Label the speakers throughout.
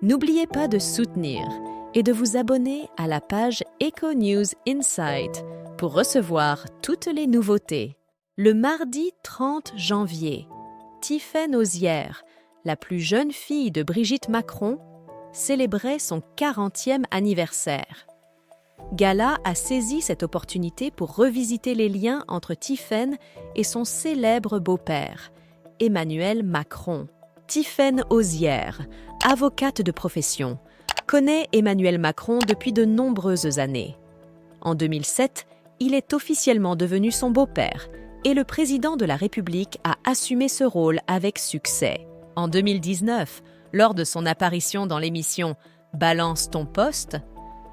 Speaker 1: N'oubliez pas de soutenir et de vous abonner à la page Eco News Insight pour recevoir toutes les nouveautés. Le mardi 30 janvier, Tiffaine Auzière, la plus jeune fille de Brigitte Macron, célébrait son 40e anniversaire. Gala a saisi cette opportunité pour revisiter les liens entre Tiffaine et son célèbre beau-père, Emmanuel Macron. Tiffaine Auzière, avocate de profession, connaît Emmanuel Macron depuis de nombreuses années. En 2007, il est officiellement devenu son beau-père et le président de la République a assumé ce rôle avec succès. En 2019, lors de son apparition dans l'émission « Balance ton poste »,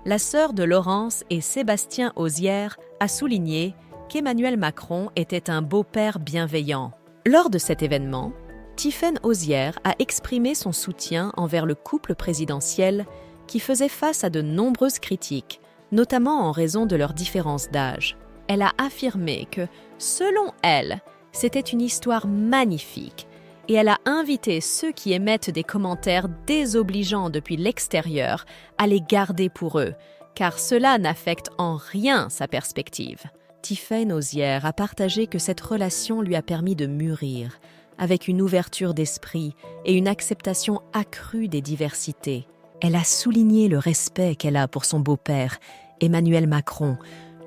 Speaker 1: la sœur de Laurence et Sébastien Auzière a souligné qu'Emmanuel Macron était un beau-père bienveillant. Lors de cet événement, Tiffaine Auzière a exprimé son soutien envers le couple présidentiel qui faisait face à de nombreuses critiques, notamment en raison de leurs différences d'âge. Elle a affirmé que, selon elle, c'était une histoire magnifique et elle a invité ceux qui émettent des commentaires désobligeants depuis l'extérieur à les garder pour eux, car cela n'affecte en rien sa perspective. Tiffaine Auzière a partagé que cette relation lui a permis de mûrir, avec une ouverture d'esprit et une acceptation accrue des diversités. Elle a souligné le respect qu'elle a pour son beau-père, Emmanuel Macron,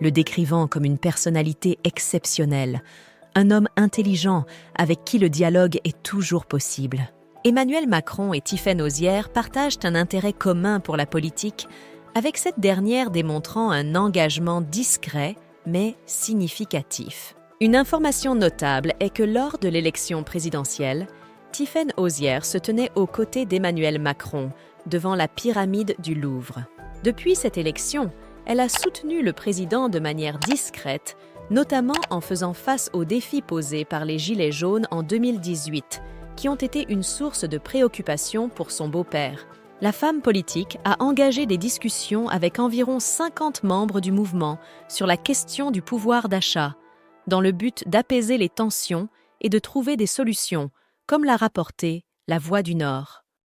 Speaker 1: le décrivant comme une personnalité exceptionnelle, un homme intelligent avec qui le dialogue est toujours possible. Emmanuel Macron et Tiffaine Auzière partagent un intérêt commun pour la politique, avec cette dernière démontrant un engagement discret mais significatif. Une information notable est que lors de l'élection présidentielle, Tiffaine Auzière se tenait aux côtés d'Emmanuel Macron, devant la pyramide du Louvre. Depuis cette élection, elle a soutenu le président de manière discrète, notamment en faisant face aux défis posés par les Gilets jaunes en 2018, qui ont été une source de préoccupation pour son beau-père. La femme politique a engagé des discussions avec environ 50 membres du mouvement sur la question du pouvoir d'achat, dans le but d'apaiser les tensions et de trouver des solutions, comme l'a rapporté La Voix du Nord.